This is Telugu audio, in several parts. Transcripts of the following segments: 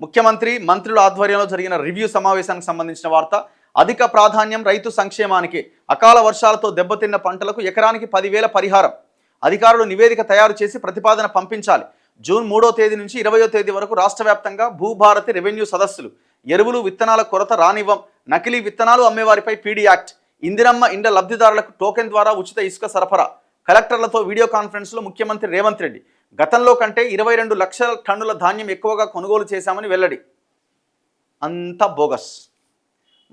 ముఖ్యమంత్రి మంత్రుల ఆధ్వర్యంలో జరిగిన రివ్యూ సమావేశానికి సంబంధించిన వార్త. అధిక ప్రాధాన్యం రైతు సంక్షేమానికి. అకాల వర్షాలతో దెబ్బతిన్న పంటలకు ఎకరానికి 10,000 పరిహారం. అధికారులు నివేదిక తయారు చేసి ప్రతిపాదన పంపించాలి. జూన్ 3వ తేదీ నుంచి 20వ తేదీ వరకు రాష్ట్ర వ్యాప్తంగా భూభారతి రెవెన్యూ సదస్సులు. ఎరువులు విత్తనాల కొరత రానివ్వం. నకిలీ విత్తనాలు అమ్మేవారిపై పీడీ యాక్ట్. ఇందిరమ్మ ఇండ్ల లబ్ధిదారులకు టోకెన్ ద్వారా ఉచిత ఇసుక సరఫరా. కలెక్టర్లతో వీడియో కాన్ఫరెన్స్లో ముఖ్యమంత్రి రేవంత్ రెడ్డి. గతంలో కంటే 22 లక్షల టన్నుల ధాన్యం ఎక్కువగా కొనుగోలు చేశామని వెల్లడి. అంతా బోగస్,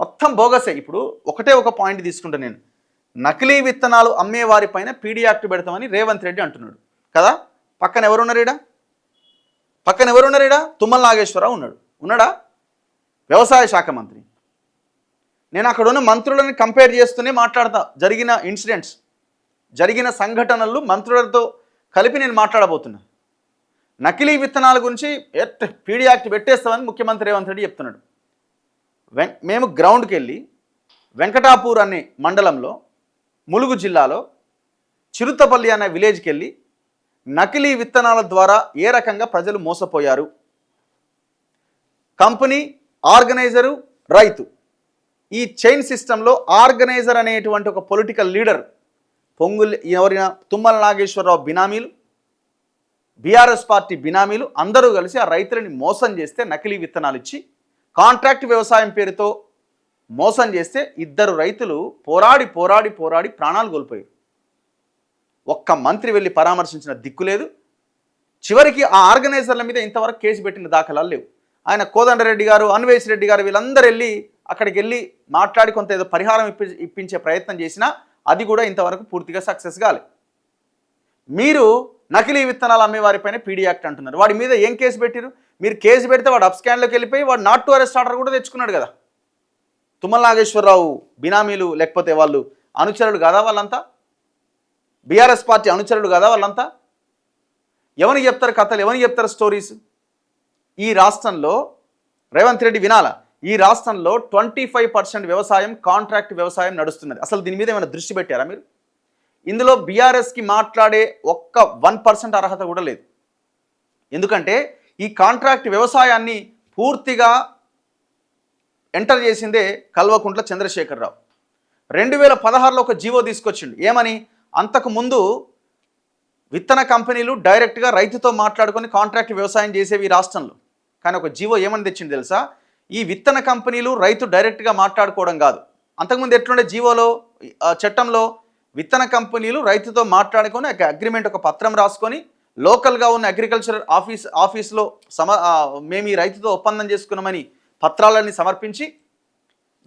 మొత్తం బోగసే. ఇప్పుడు ఒకటే ఒక పాయింట్ తీసుకుంటా నేను. నకిలీ విత్తనాలు అమ్మేవారిపైన పీడీ యాక్ట్ పెడతామని రేవంత్ రెడ్డి అంటున్నాడు కదా. పక్కన ఎవరున్నారీడా? తుమ్మల నాగేశ్వరరావు ఉన్నాడా? వ్యవసాయ శాఖ మంత్రి. నేను అక్కడ ఉన్న మంత్రులను కంపేర్ చేస్తూనే మాట్లాడతా. జరిగిన ఇన్సిడెంట్స్, జరిగిన సంఘటనలు మంత్రులతో కలిపి నేను మాట్లాడబోతున్నా. నకిలీ విత్తనాల గురించి పీడీ యాక్ట్ పెట్టేస్తామని ముఖ్యమంత్రి రేవంత్ రెడ్డి చెప్తున్నాడు. మేము గ్రౌండ్కి వెళ్ళి వెంకటాపూర్ అనే మండలంలో, ములుగు జిల్లాలో చిరుతపల్లి అనే విలేజ్కి వెళ్ళి నకిలీ విత్తనాల ద్వారా ఏ రకంగా ప్రజలు మోసపోయారు, కంపెనీ, ఆర్గనైజరు, రైతు, ఈ చైన్ సిస్టంలో ఆర్గనైజర్ అనేటువంటి ఒక పొలిటికల్ లీడర్ ఎవరైనా తుమ్మల నాగేశ్వరరావు బినామీలు, బీఆర్ఎస్ పార్టీ బినామీలు అందరూ కలిసి ఆ రైతులని మోసం చేస్తే, నకిలీ విత్తనాలు ఇచ్చి కాంట్రాక్ట్ వ్యవసాయం పేరుతో మోసం చేస్తే 2 రైతులు పోరాడి ప్రాణాలు కోల్పోయారు. ఒక్క మంత్రి వెళ్ళి పరామర్శించిన దిక్కు లేదు. చివరికి ఆ ఆర్గనైజర్ల మీద ఇంతవరకు కేసు పెట్టిన దాఖలాలు లేవు. ఆయన కోదండరెడ్డి గారు, అన్వేష్ రెడ్డి గారు వీళ్ళందరూ వెళ్ళి అక్కడికి వెళ్ళి మాట్లాడి కొంత ఏదో పరిహారం ఇప్పించే ప్రయత్నం చేసినా అది కూడా ఇంతవరకు పూర్తిగా సక్సెస్ కాలేదు. మీరు నకిలీ విత్తనాలు అమ్మేవారిపైన పీడీ యాక్ట్ అంటున్నారు. వాడి మీద ఏం కేసు పెట్టారు? మీరు కేసు పెడితే వాడు అప్స్కాన్లోకి వెళ్ళిపోయి వాడు నాట్ టు అరెస్ట్ ఆర్డర్ కూడా తెచ్చుకున్నాడు కదా. తుమ్మల నాగేశ్వరరావు బినామీలు లేకపోతే వాళ్ళు అనుచరులు కదా వాళ్ళంతా? బీఆర్ఎస్ పార్టీ అనుచరులు కదా వాళ్ళంతా? ఎవరికి చెప్తారు కథలు, ఎవరికి చెప్తారు స్టోరీస్? ఈ రాష్ట్రంలో రేవంత్ రెడ్డి వినాలా, ఈ రాష్ట్రంలో 25% వ్యవసాయం కాంట్రాక్ట్ వ్యవసాయం నడుస్తున్నది. అసలు దీని మీద ఏమైనా దృష్టి పెట్టారా మీరు? ఇందులో బీఆర్ఎస్కి మాట్లాడే ఒక్క 1% అర్హత కూడా లేదు. ఎందుకంటే ఈ కాంట్రాక్ట్ వ్యవసాయాన్ని పూర్తిగా ఎంటర్ చేసిందే కల్వకుంట్ల చంద్రశేఖరరావు. 2016లో ఒక జీవో తీసుకొచ్చిండు. ఏమని? అంతకుముందు విత్తన కంపెనీలు డైరెక్ట్గా రైతుతో మాట్లాడుకొని కాంట్రాక్ట్ వ్యవసాయం చేసేవి రాష్ట్రంలో. కానీ ఒక జీవో ఏమని తెచ్చింది తెలుసా? ఈ విత్తన కంపెనీలు రైతు డైరెక్ట్గా మాట్లాడుకోవడం కాదు. అంతకుముందు ఎట్లుండే జీవోలో, చట్టంలో విత్తన కంపెనీలు రైతుతో మాట్లాడుకొని అగ్రిమెంట్, ఒక పత్రం రాసుకొని లోకల్గా ఉన్న అగ్రికల్చర్ ఆఫీస్లో మేము ఈ రైతుతో ఒప్పందం చేసుకున్నామని పత్రాలన్నీ సమర్పించి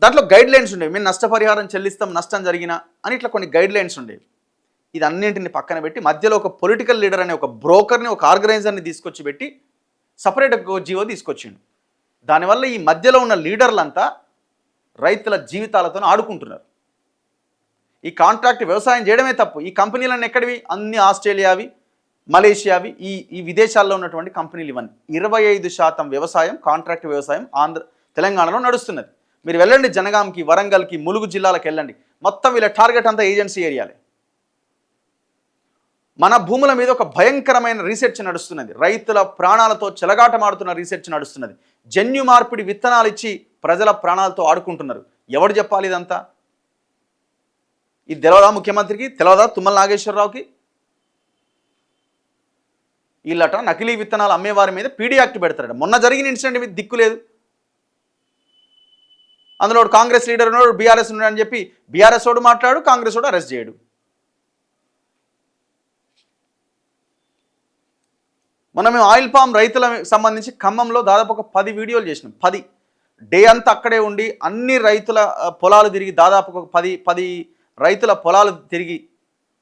దాంట్లో గైడ్ లైన్స్ ఉండేవి. మేము నష్టపరిహారం చెల్లిస్తాం నష్టం జరిగినా అని, ఇట్లా కొన్ని గైడ్ లైన్స్ ఉండేవి. ఇది అన్నింటిని పక్కన పెట్టి మధ్యలో ఒక పొలిటికల్ లీడర్ అనే ఒక బ్రోకర్ని, ఒక ఆర్గనైజర్ని తీసుకొచ్చి పెట్టి సపరేట్ ఒక జీవో తీసుకొచ్చిండు. దానివల్ల ఈ మధ్యలో ఉన్న లీడర్లంతా రైతుల జీవితాలతో ఆడుకుంటున్నారు. ఈ కాంట్రాక్ట్ వ్యవసాయం చేయడమే తప్పు. ఈ కంపెనీలన్నీ ఎక్కడివి? అన్ని ఆస్ట్రేలియావి, మలేషియావి, ఈ విదేశాల్లో ఉన్నటువంటి కంపెనీలు. ఇవన్నీ 25% వ్యవసాయం, కాంట్రాక్ట్ వ్యవసాయం తెలంగాణలో నడుస్తున్నది. మీరు వెళ్ళండి జనగాంకి, వరంగల్కి, ములుగు జిల్లాలకు వెళ్ళండి. మొత్తం వీళ్ళ టార్గెట్ అంతా ఏజెన్సీ ఏరియాలే. మన భూముల మీద ఒక భయంకరమైన రీసెర్చ్ నడుస్తున్నది. రైతుల ప్రాణాలతో చెలగాటమాడుతున్న రీసెర్చ్ నడుస్తున్నది. జన్యు మార్పిడి విత్తనాలు ఇచ్చి ప్రజల ప్రాణాలతో ఆడుకుంటున్నారు. ఎవడు చెప్పాలి ఇదంతా? ఇది తెలియదా ముఖ్యమంత్రికి? తెలియదా తుమ్మల నాగేశ్వరరావుకి? వీళ్ళట నకిలీ విత్తనాలు అమ్మేవారి మీద పీడీ యాక్ట్ పెడతారట. మొన్న జరిగిన ఇన్సిడెంట్ మీద దిక్కు లేదు. అందులో కాంగ్రెస్ లీడర్ ఉన్నాడు, బీఆర్ఎస్ ఉన్నాడు అని చెప్పి బీఆర్ఎస్ వాడు మాట్లాడు, కాంగ్రెస్ వాడు అరెస్ట్ చేయడు. మనం మేము ఆయిల్ పామ్ రైతులకు సంబంధించి ఖమ్మంలో దాదాపు ఒక 10 వీడియోలు చేసినాం. 10 డే అంతా అక్కడే ఉండి అన్ని రైతుల పొలాలు తిరిగి, దాదాపు ఒక 10 రైతుల పొలాలు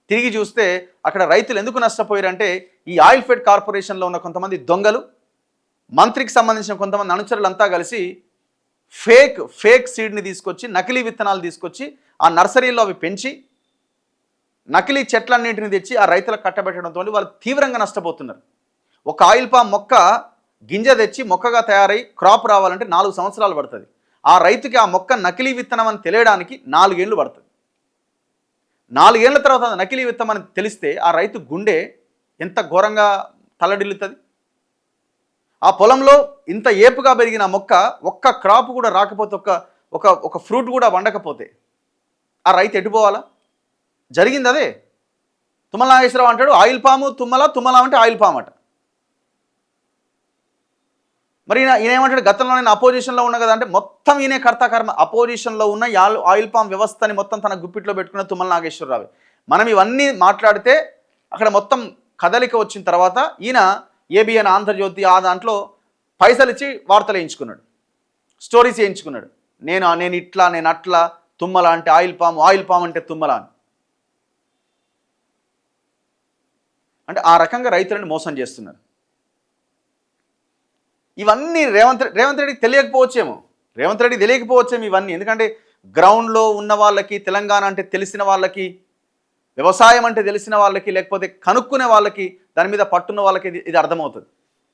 తిరిగి చూస్తే అక్కడ రైతులు ఎందుకు నష్టపోయారంటే ఈ ఆయిల్ ఫెడ్ కార్పొరేషన్లో ఉన్న కొంతమంది దొంగలు, మంత్రికి సంబంధించిన కొంతమంది అనుచరులంతా కలిసి ఫేక్ సీడ్ని తీసుకొచ్చి, నకిలీ విత్తనాలు తీసుకొచ్చి ఆ నర్సరీలో అవి పెంచి నకిలీ చెట్లన్నింటిని తెచ్చి ఆ రైతులకు కట్టబెట్టడంతో వాళ్ళు తీవ్రంగా నష్టపోతున్నారు. ఒక ఆయిల్ పామ్ మొక్క గింజ తెచ్చి మొక్కగా తయారై క్రాప్ రావాలంటే 4 సంవత్సరాలు పడుతుంది. ఆ రైతుకి ఆ మొక్క నకిలీ విత్తనం అని తెలియడానికి 4 ఏళ్ళు పడుతుంది. 4 ఏళ్ల తర్వాత నకిలీ విత్తనం అని తెలిస్తే ఆ రైతు గుండె ఎంత ఘోరంగా తల్లడిల్లుతుంది. ఆ పొలంలో ఇంత ఏపుగా పెరిగిన మొక్క ఒక్క క్రాప్ కూడా రాకపోతే ఒక ఫ్రూట్ కూడా వండకపోతే ఆ రైతు ఎటుపోవాలా? జరిగింది అదే. తుమ్మల నాగేశ్వరరావు అంటాడు ఆయిల్ పాము తుమ్మల, తుమ్మల అంటే ఆయిల్ పాము అట. మరి ఈయన ఏమంటాడు, గతంలో నేను అపోజిషన్లో ఉన్నా కదా అంటే, మొత్తం ఈయనే కర్తాకర్మ. అపోజిషన్లో ఉన్న ఆయిల్ పామ్ వ్యవస్థని మొత్తం తన గుప్పిట్లో పెట్టుకున్న తుమ్మల నాగేశ్వరరావు. మనం ఇవన్నీ మాట్లాడితే అక్కడ మొత్తం కదలిక వచ్చిన తర్వాత ఈయన ఏబిఎన్, ఆంధ్రజ్యోతి ఆ దాంట్లో పైసలు ఇచ్చి వార్తలు వేయించుకున్నాడు, స్టోరీస్ వేయించుకున్నాడు. నేను ఇట్లా, నేను అట్లా, తుమ్మల అంటే ఆయిల్ పామ్ అంటే తుమ్మల అని. అంటే ఆ రకంగా రైతులను మోసం చేస్తున్నారు. ఇవన్నీ రేవంత్ రెడ్డికి తెలియకపోవచ్చేమో, ఇవన్నీ. ఎందుకంటే గ్రౌండ్లో ఉన్న వాళ్ళకి, తెలంగాణ అంటే తెలిసిన వాళ్ళకి, వ్యవసాయం అంటే తెలిసిన వాళ్ళకి, లేకపోతే కనుక్కునే వాళ్ళకి, దాని మీద పట్టున్న వాళ్ళకి ఇది అర్థమవుతుంది.